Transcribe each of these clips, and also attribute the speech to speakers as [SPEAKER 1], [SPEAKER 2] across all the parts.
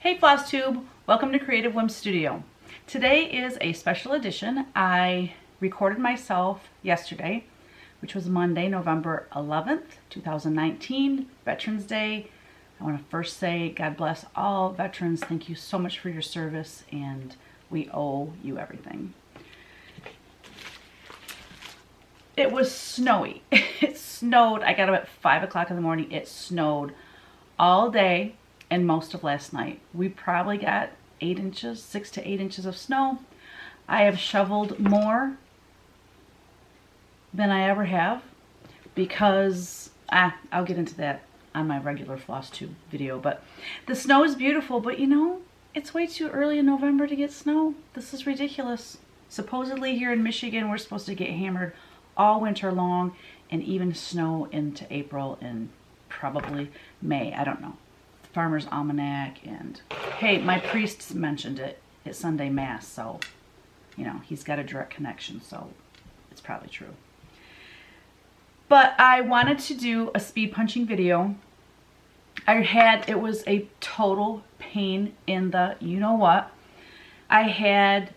[SPEAKER 1] Hey Flosstube, welcome to Creative Whim Studio. Today is a special edition. I recorded myself yesterday, which was Monday, November 11th, 2019, Veterans Day. I want to first say God bless all veterans. Thank you so much for your service, and we owe you everything. It was snowy. It snowed. I got up at 5 o'clock in the morning. It snowed all day and most of last night. We probably got 8 inches, 6 to 8 inches of snow. I have shoveled more than I ever have because, I'll get into that on my regular Flosstube video, but the snow is beautiful, but you know, it's way too early in November to get snow. This is ridiculous. Supposedly here in Michigan, we're supposed to get hammered all winter long and even snow into April and probably May. I don't know. Farmer's Almanac, and hey, my priest mentioned it at Sunday Mass, so you know, he's got a direct connection, so it's probably true. But I wanted to do a speed punching video. It was a total pain in the you-know-what. I had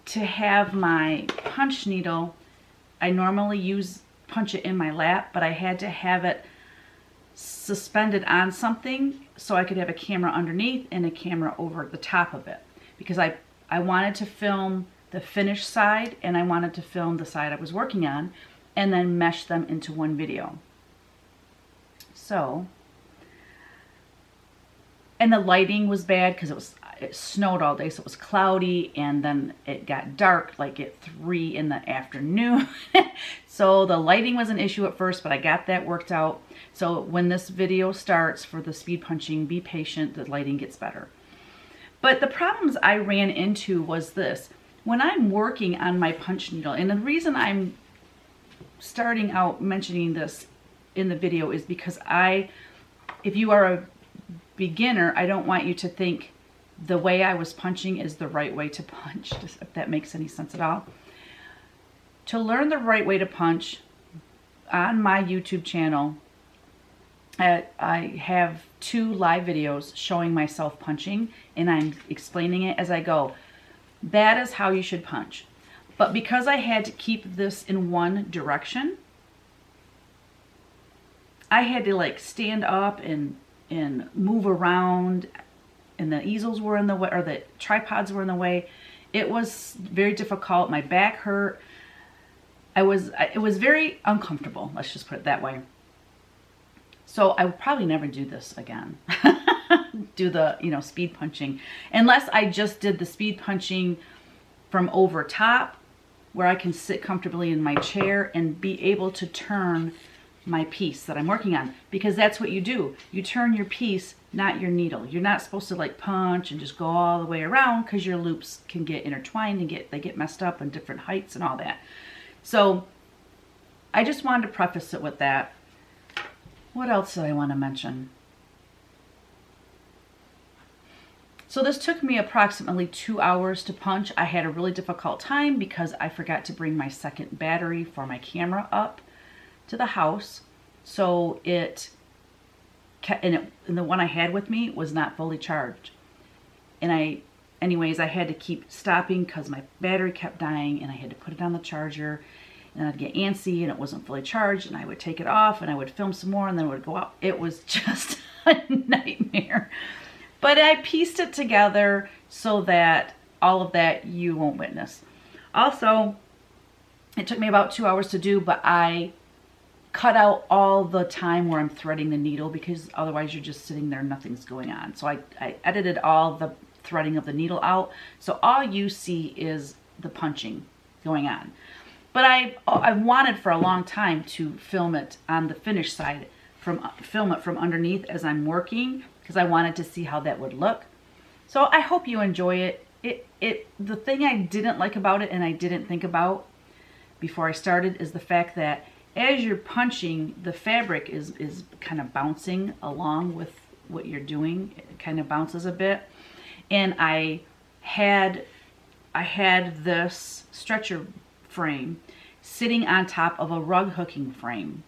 [SPEAKER 1] to have my punch needle. I normally punch it in my lap, but I had to have it suspended on something so I could have a camera underneath and a camera over the top of it, because I wanted to film the finished side and I wanted to film the side I was working on and then mesh them into one video. So, and the lighting was bad because it snowed all day, so it was cloudy, and then it got dark like at 3 in the afternoon. So the lighting was an issue at first, but I got that worked out. So when this video starts for the speed punching, be patient, the lighting gets better. But the problems I ran into was this. When I'm working on my punch needle, and the reason I'm starting out mentioning this in the video is because if you are a beginner, I don't want you to think the way I was punching is the right way to punch, if that makes any sense at all. To learn the right way to punch, on my YouTube channel, I have 2 live videos showing myself punching, and I'm explaining it as I go. That is how you should punch. But because I had to keep this in one direction, I had to like stand up and move around, and the easels were in the way, or the tripods were in the way. It was very difficult. My back hurt. It was very uncomfortable. Let's just put it that way. So I will probably never do this again. Do the, speed punching, unless I just did the speed punching from over top, where I can sit comfortably in my chair and be able to turn my piece that I'm working on, because that's what you do. You turn your piece, not your needle. You're not supposed to like punch and just go all the way around, because your loops can get intertwined and they get messed up in different heights and all that. So I just wanted to preface it with that. What else did I want to mention? So this took me approximately 2 hours to punch. I had a really difficult time because I forgot to bring my second battery for my camera up to the house. So and the one I had with me was not fully charged. And anyways, I had to keep stopping because my battery kept dying, and I had to put it on the charger, and I'd get antsy and it wasn't fully charged, and I would take it off and I would film some more and then it would go out. It was just a nightmare. But I pieced it together so that all of that you won't witness. Also, it took me about 2 hours to do, but I cut out all the time where I'm threading the needle, because otherwise you're just sitting there, nothing's going on. So I edited all the threading of the needle out, so all you see is the punching going on. But I wanted for a long time to film it on the finished side, film it from underneath as I'm working, because I wanted to see how that would look. So I hope you enjoy it. The thing I didn't like about it, and I didn't think about before I started, is the fact that as you're punching, the fabric is kind of bouncing along with what you're doing. It kind of bounces a bit. And I had this stretcher frame sitting on top of a rug hooking frame.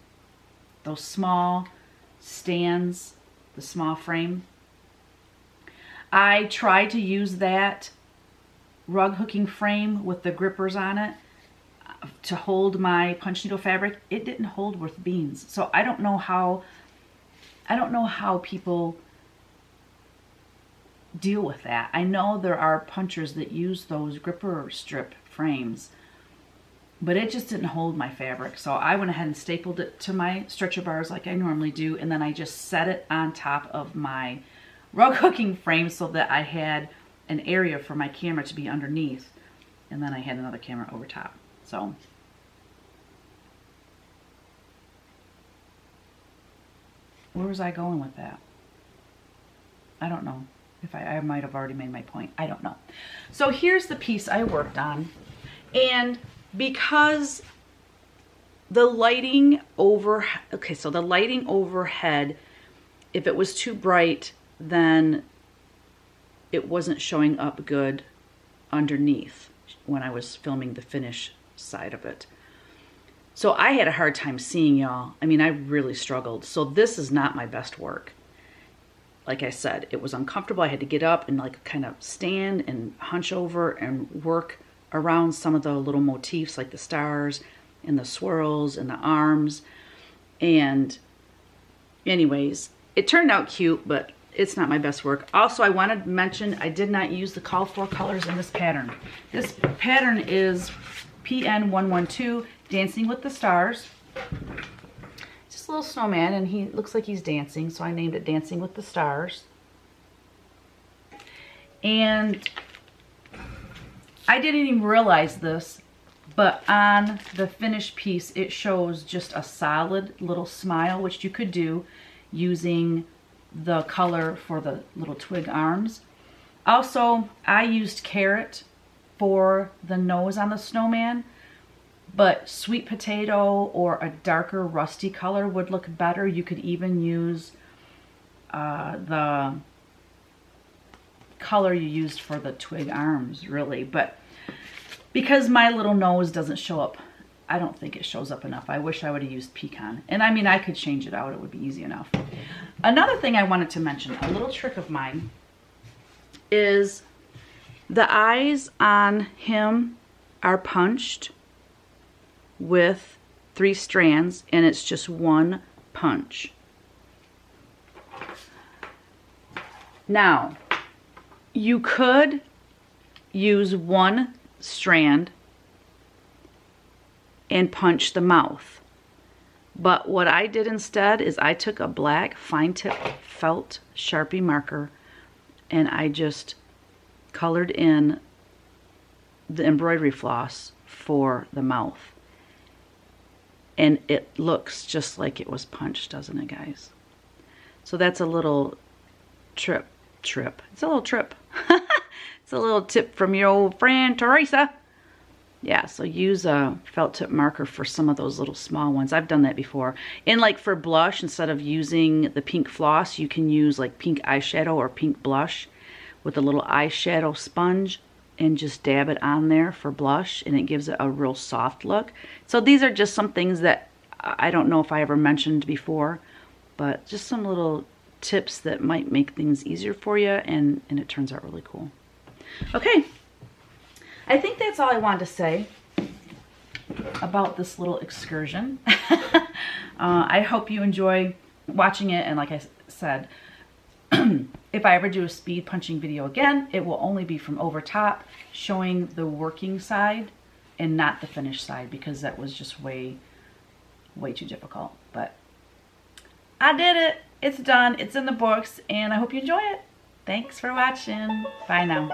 [SPEAKER 1] Those small stands, the small frame. I tried to use that rug hooking frame with the grippers on it to hold my punch needle fabric. It didn't hold with beans. So I don't know how people deal with that. I know there are punchers that use those gripper strip frames, but it just didn't hold my fabric. So I went ahead and stapled it to my stretcher bars like I normally do, and then I just set it on top of my rug hooking frame so that I had an area for my camera to be underneath, and then I had another camera over top. So where was I going with that? I don't know. If I might have already made my point. I don't know. So here's the piece I worked on. And because the lighting over, okay, so the lighting overhead, if it was too bright, then it wasn't showing up good underneath when I was filming the finish side of it. So I had a hard time seeing, y'all. I mean, I really struggled. So this is not my best work. Like I said, it was uncomfortable. I had to get up and like kind of stand and hunch over and work around some of the little motifs like the stars and the swirls and the arms. And anyways, it turned out cute, but it's not my best work. Also, I wanted to mention I did not use the called for colors in this pattern. This pattern is PN112, Dancing with the Stars. Just a little snowman, and he looks like he's dancing, so I named it Dancing with the Stars. And I didn't even realize this, but on the finished piece it shows just a solid little smile, which you could do using the color for the little twig arms. Also, I used carrot for the nose on the snowman, but sweet potato or a darker rusty color would look better. You could even use the color you used for the twig arms, really. But because my little nose doesn't show up, I don't think it shows up enough. I wish I would have used pecan. And I mean, I could change it out. It would be easy enough. Another thing I wanted to mention, a little trick of mine, is the eyes on him are punched with 3 strands, and it's just one punch. Now, you could use one strand and punch the mouth, but what I did instead is I took a black fine tip felt Sharpie marker and I just colored in the embroidery floss for the mouth. And it looks just like it was punched, doesn't it, guys? So that's a little trip. It's a little trip. It's a little tip from your old friend, Teresa. Yeah, so use a felt tip marker for some of those little small ones. I've done that before. And like for blush, instead of using the pink floss, you can use like pink eyeshadow or pink blush with a little eyeshadow sponge and just dab it on there for blush, and it gives it a real soft look. So these are just some things that I don't know if I ever mentioned before, but just some little tips that might make things easier for you, and it turns out really cool. Okay, I think that's all I wanted to say about this little excursion. I hope you enjoy watching it, and like I said, if I ever do a speed punching video again, it will only be from over top, showing the working side and not the finished side, because that was just way too difficult. But I did it. It's done. It's in the books, and I hope you enjoy it. Thanks for watching. Bye now.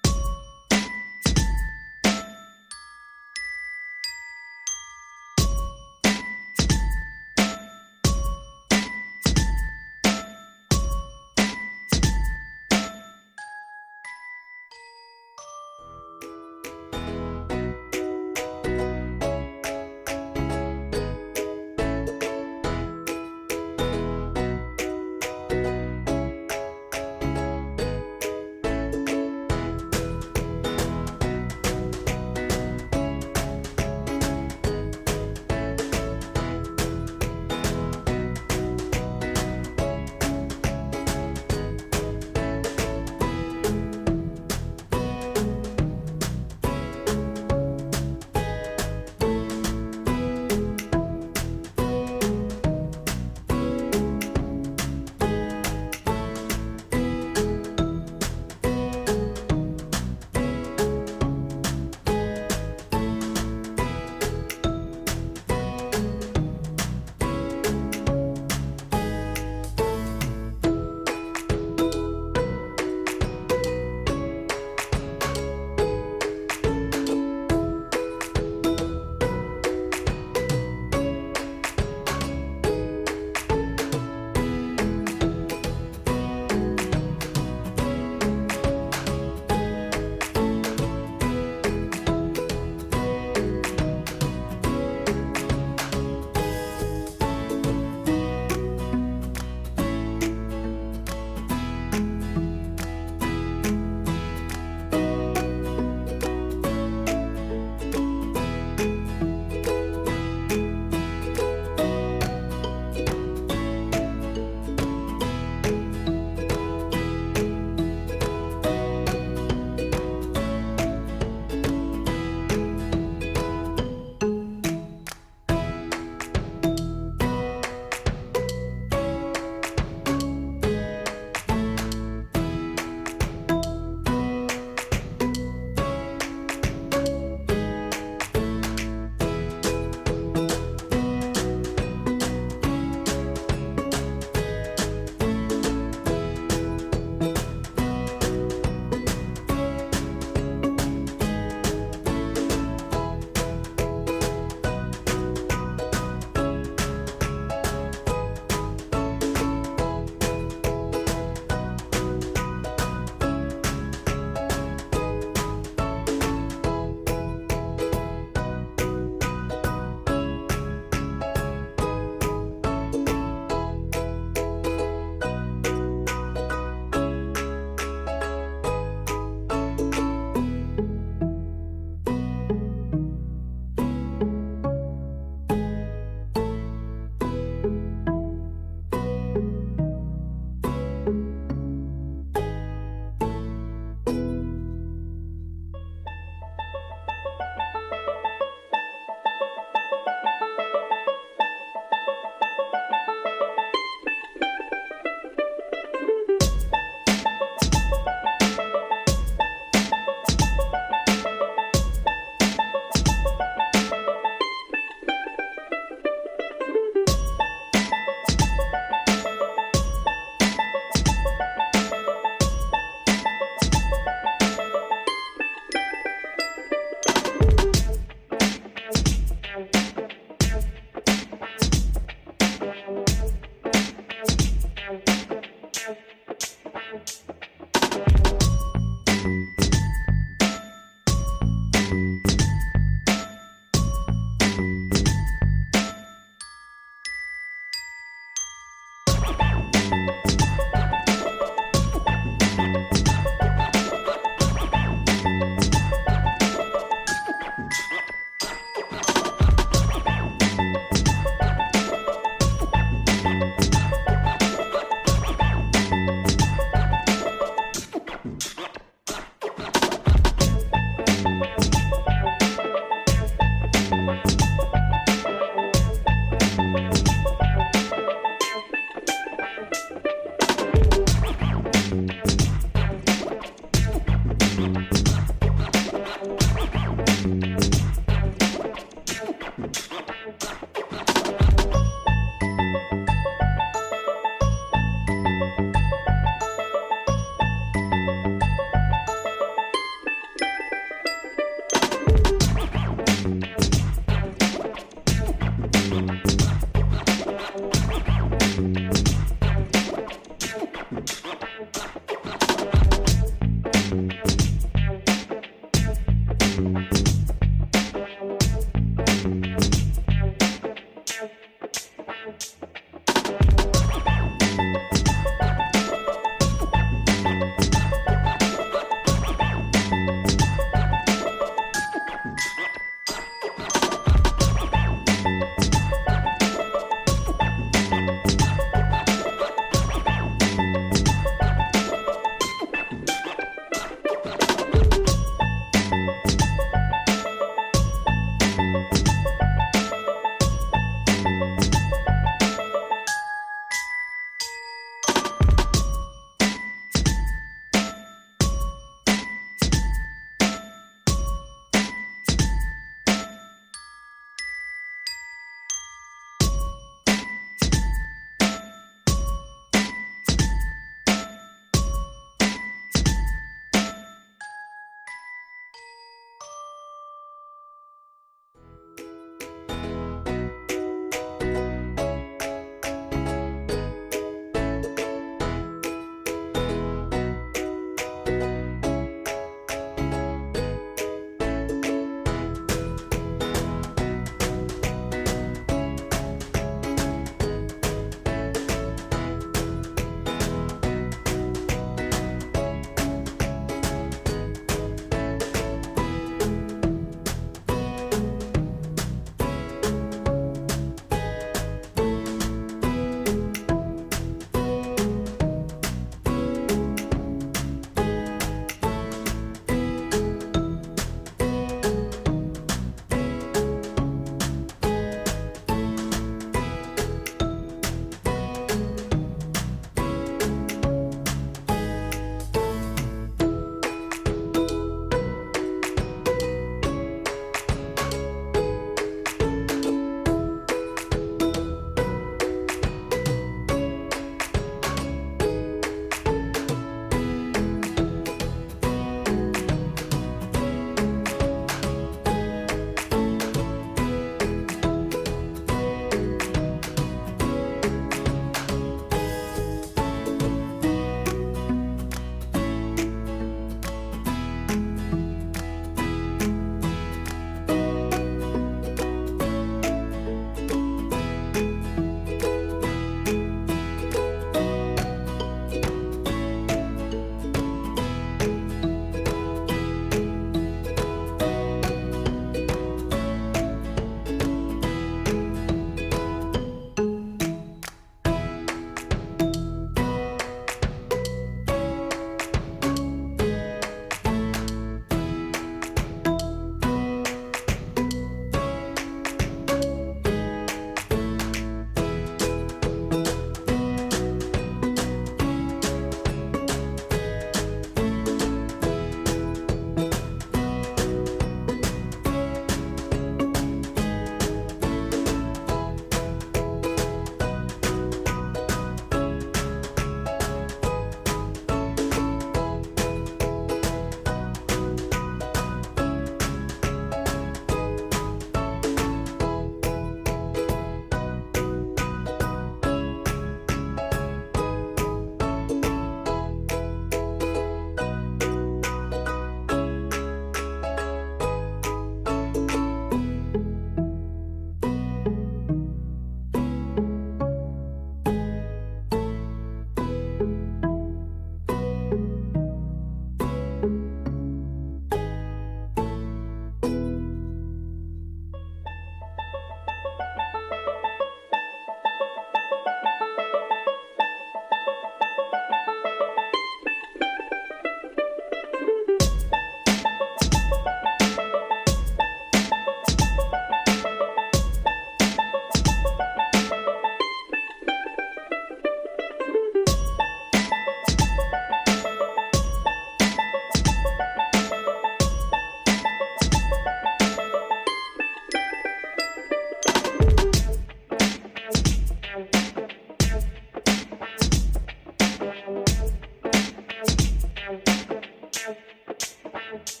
[SPEAKER 2] Bye.